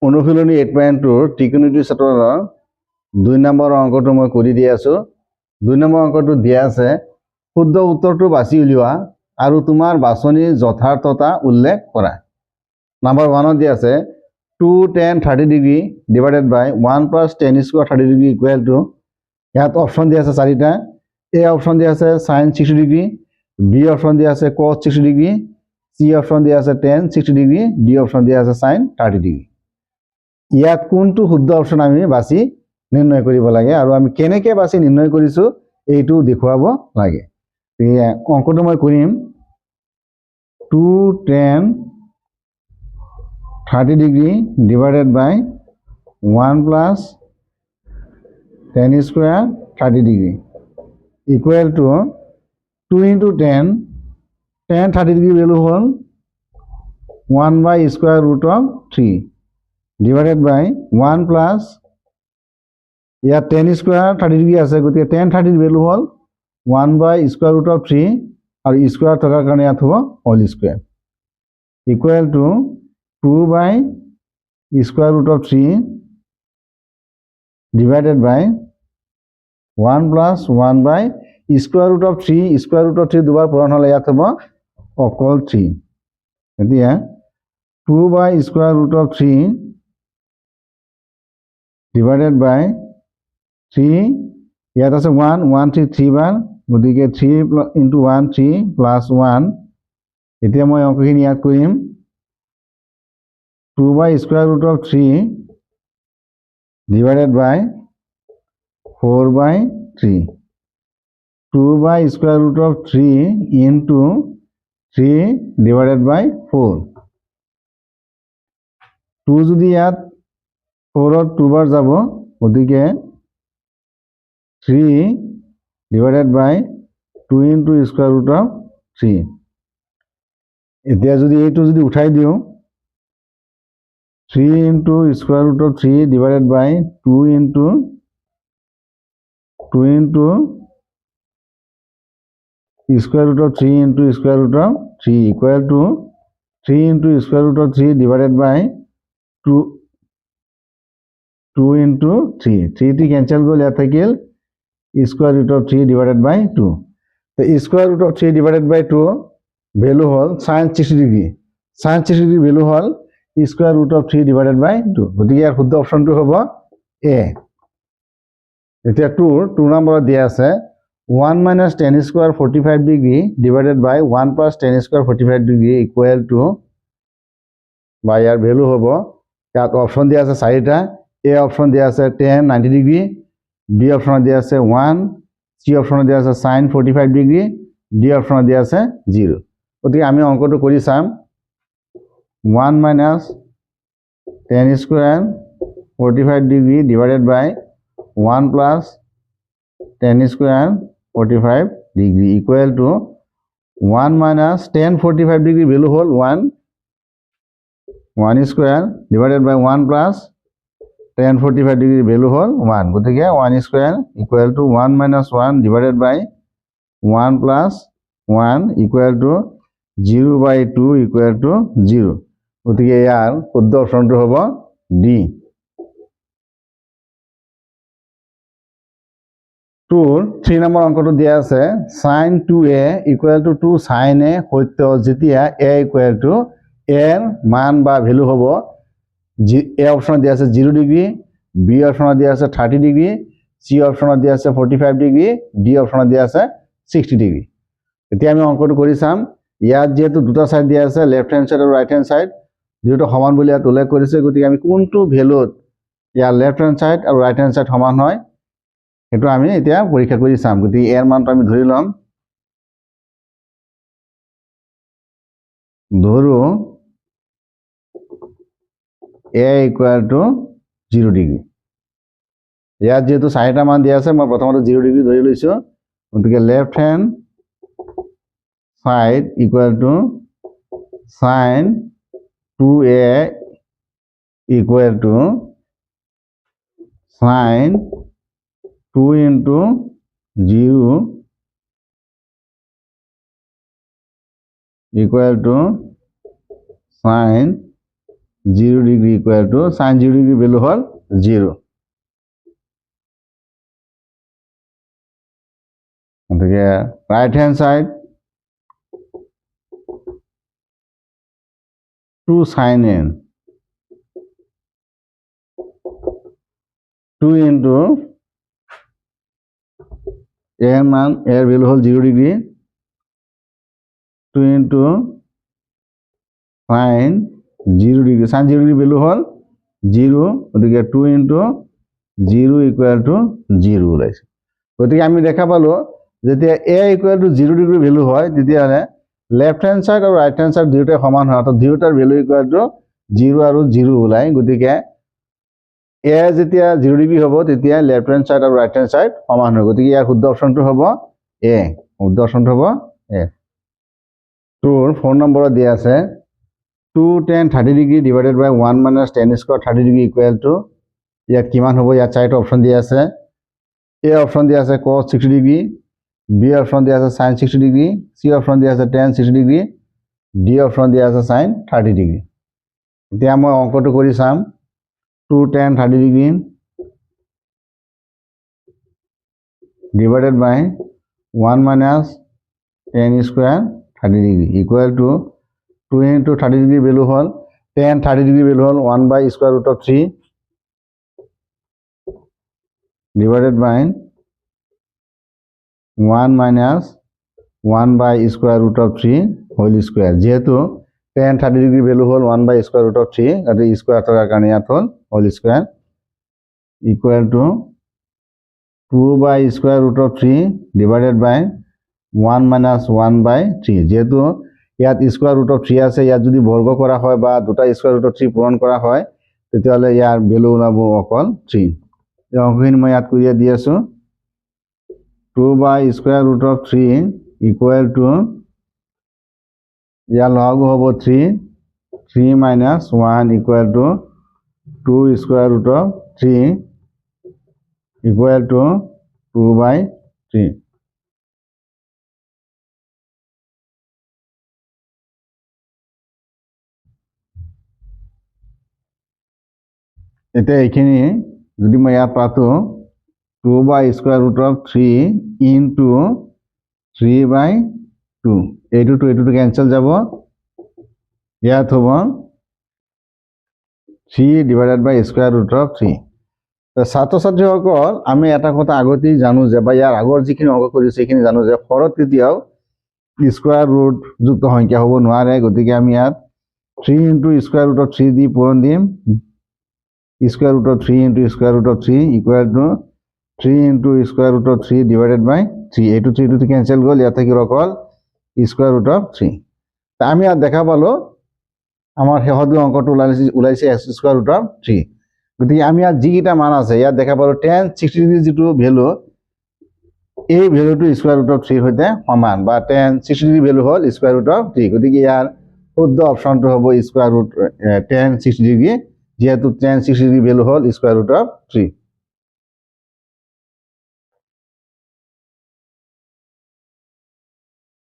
অনুশীলনী 8.2 ত্ৰিকোণমিতিৰ চেপ্টাৰৰ 2 নম্বৰ অংকটো মই কৰি দি আছো। 2 নম্বৰ অংকটো দিয়া আছে শুদ্ধ উত্তৰটো বাছি উলিওৱা আৰু তোমাৰ বাছনিৰ যথাৰ্থতা উল্লেখ কৰা। নাম্বাৰ 1 দিয়া আছে 2 tan 30 degree divided by 1 plus tan square 30 degree equal to ইয়াত অপশ্যন দিয়া আছে 4টা। এ অপশ্যন দিয়া আছে sin 60 ডিগ্ৰী, বি অপশ্যন দিয়া আছে cos 60 ডিগ্ৰী, সি অপশ্যন দিয়া আছে tan 60 ডিগ্ৰী, ডি অপশ্যন দিয়া আছে sin 30 ডিগ্ৰী। ইয়াত কোনটো শুদ্ধ অপশ্যন আমি বাছি নিৰ্ণয় কৰিব লাগে আৰু আমি কেনেকৈ বাছি নিৰ্ণয় কৰিছো এইটো দেখুৱাব লাগে। অংকটো মই কৰিম 2 tan 30 degree divided by 1 plus tan square 30 degree equal to 2 into tan 30 degree value হ'ল 1 by square root of 3 divided by 1 plus ইয়াত tan square 30 ডিগ্ৰী আছে গতিকে tan 30 ভ্যালু হ'ল 1 by square root of 3 আৰু স্কয়াৰ থকাৰ কাৰণে ইয়াত হ'ব whole square equal to 2 by square root of 3 divided by 1 plus 1 by square root of 3 দুবাৰ পূৰণ হ'লে ইয়াত হ'ব অকল 3। এতিয়া 2 by square root of 3 divided by 3 ইয়াত আছে 1 1 3 3 বাৰ গতিকে 3 into 1 3 plus 1 এতিয়া মই অংকখিনি ইয়াত কৰিম 2 by square root of 3 divided by 4 by 3 2 by square root of 3 into 3 divided by 4 2 যদি ইয়াত 4 2 বাৰ যাব গতিকে 3 divided by 2 into square root of 3 এতিয়া যদি এইটো যদি উঠাই দিও 3 into square root of 3 divided by 2 into square root of 3 into square root of 3 equal to 3 into square root of 3 divided by 2 into 3 3 T cancel গ'ল ইয়াত থাকিল square root of 3 divided by 2 তো square root of 3 divided by 2 value hall sin 60 degree sin 60 degree value hall square root of 3 divided by 2 গতিকে ইয়াৰ শুদ্ধ অপচনটো হ'ব এ। এতিয়া 2 নম্বৰত দিয়া আছে 1 minus tan square 45 degree divided by 1 plus tan square 45 degree equal to বা ইয়াৰ ভ্যালু হ'ব ইয়াত অপচন দিয়া আছে 4টা। এ অপচন দিয়া আছে tan 90 ডিগ্ৰী, বি অপচন দিয়া আছে 1, সি অপচন দিয়া আছে sin 45 ডিগ্ৰী, ডি অপচন দিয়া আছে 0। গতিকে আমি অংকটো কৰি চাম 1 minus tan square 45 degree divided by 1 plus tan square 45 degree equal to 1 minus tan 45 degree value whole 1 square divided by 1 plus tan 45 degree value whole 1 গতিকে 1 square equal to 1 minus 1 divided by 1 plus 1 equal to 0 by 2 equal to 0 গতিকে ইয়াৰ শুদ্ধ অপচনটো হ'ব D. 3 number অংকটো দিয়া আছে sin 2a equal to 2 sin a সত্য যেতিয়া a equal to a এর মান বা ভ্যালু হ'ব এ অপশন দিয়া আছে 0 ডিগ্ৰী, বি অপশন দিয়া আছে 30 ডিগ্ৰী, সি অপশন দিয়া আছে 45 ডিগ্ৰী, ডি অপশন দিয়া আছে 60 ডিগ্ৰী। এতিয়া আমি অংকটো কৰি চাম ইয়াত যেহেতু দুটা সাইড দিয়া আছে লেফট হ্যান্ড সাইড আৰু ৰাইট হ্যান্ড সাইড যেহেতু সমান বুলি ইয়াত উল্লেখ কৰিছে গতিকে আমি কোনটো ভ্যালুত ইয়াৰ লেফট হ্যান্ড সাইড আৰু ৰাইট হ্যান্ড সাইড সমান হয় সেইটো আমি এতিয়া পৰীক্ষা কৰি চাম। গতিকে এৰ মানটো আমি ধৰি লম ধৰো a equal to 0 ডিগ্ৰী। ইয়াত যেহেতু 4টা মান দিয়া আছে মই প্ৰথমতে 0 ডিগ্ৰী ধৰি লৈছো গতিকে left hand side equal to sin 2a equal to sin 2 into 0 equal to sin 0 degree equal to sin 0 degree value হল 0 থেকে right hand side 2 sin n 2 into এর মান এর ভ্যালু হল 0 degree 2 into sin 0 degree sin 0 degree value হল 0 ওদিকে 2 into 0 equal to 0 ওলাইছে গতিকে আমি দেখা পালো যেতিয়া a equal to 0 degree value হয় তেতিয়াহলে লেফট হ্যান্ড সাইড আৰু ৰাইট হ্যান্ড সাইড দুয়োটা সমান হয় অৰ্থাৎ দুয়োটাৰ ভ্যালু ইকুয়াল টু 0 আৰু 0 ওলাই গতিকে a যেতিয়া 0 ডিগ্ৰি হ'ব তেতিয়া লেফট হ্যান্ড সাইড আৰু ৰাইট হ্যান্ড সাইড সমান হয় গতিকে ইয়াৰ শুদ্ধ অপশনটো হ'ব a শুদ্ধ অপশনটো হ'ব a তোৰ 4 নম্বৰত দিয়া আছে 2 tan 30 degree divided by 1 minus tan square 30 degree equal to ইয়াত কিমান হ'ব ইয়াত চাৰিটা অপশন দিয়া আছে a অপশন দিয়া আছে cos 60 ডিগ্রি b অপশন দিয়া আছে sin 60 ডিগ্রি c অপশন দিয়া আছে tan 60 ডিগ্রি d অপশন দিয়া আছে sin 30 ডিগ্রি এতিয়া মই অঙ্কটো কৰি চাম 2 tan 30 degree divided by 1 minus tan square 30 degree equal to 2 into 30 degree value hall tan 30 degree value হল 1 by square root of 3 divided by 1 minus 1 by square root of 3 whole square যেহেতু tan 30 degree value হল 1 by square root of 3 আর square থাকার কারণে ইয়াত হল whole square equal to 2 by square root of 3 divided by 1 minus 1 by 3 যেহেতু ইয়াত square root of 3 আছে ইয়াত যদি বর্গ করা হয় বা দুটা স্কয়ার root of 3 পূরণ করা হয় তেতিয়াহলে ইয়াৰ ভ্যালু ওলাব অকল 3 এই অঙ্কখিনি মই ইয়াত কৰিয়া দি আছো 2 by square root of 3 equal to ইয়াৰ লগ হ'ব 3 minus 1 equal to 2 square root of 3 equal to 2 by 3 এটা এইখিনি যদি মই ইয়াত পাতো 2 by square root of 3 into 3 by 2 এইটো ক্যান্সেল যাব ইয়াত হ'ব 3 divided by square root of 3 ছাত্র ছাত্রীসকল আমি এটা কথা আগতেই জানো যে বা ইয়াৰ আগৰ যিখিনি অংক কৰিছে সেইখিনি জানো যে হৰত কেতিয়াও স্কয়াৰ ৰুট যুক্ত সংখ্যা হ'ব নোৱাৰে গতিকে আমি ইয়াত 3 into square root of 3 দি পূৰণ দিম square root of 3 into square root of 3 equal to 3 into square root of 3 divided by 3 এইটো 3 to cancel গ'ল ইয়াত থাকি ৰকল square root of 3 তা আমি ইয়াত দেখা পালো আমাৰ শেহতীয়া অংকটো ওলাইছে x square root of 3 গতিকে আমি ইয়াত যিকিটা মান আছে ইয়াত দেখা পালো tan 60 ডিগ্রি যেটো ভ্যালু এই ভ্যালুটো square root of 3 হইতে সমান বা tan 60 degree value hall square root of 3 গতিকে ইয়াৰ শুদ্ধ অপশনটো হ'ব square root tan 60 ডিগ্রি যেহেতু tan 60 degree value hall square root of 3